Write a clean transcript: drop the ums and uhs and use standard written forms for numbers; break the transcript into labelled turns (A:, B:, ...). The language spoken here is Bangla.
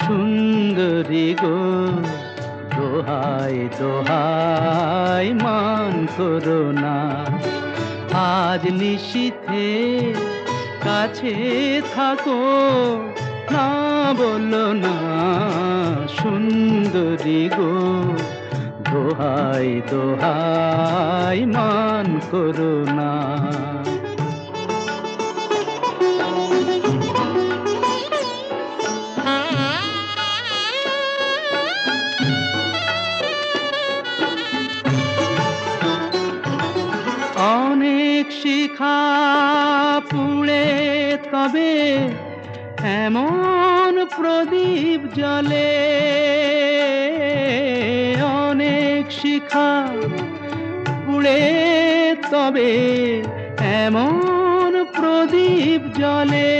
A: সুন্দরী গো, দোহাই দোহাই মান করো না। আজ নিশীথে কাছে থাকো, না বলো না সুন্দরী গো, দোহাই দোহাই মান করো না। অনেক শিখা পুড়ে তবে এমন প্রদীপ জ্বলে, অনেক শিখা পুড়ে তবে এমন প্রদীপ জ্বলে।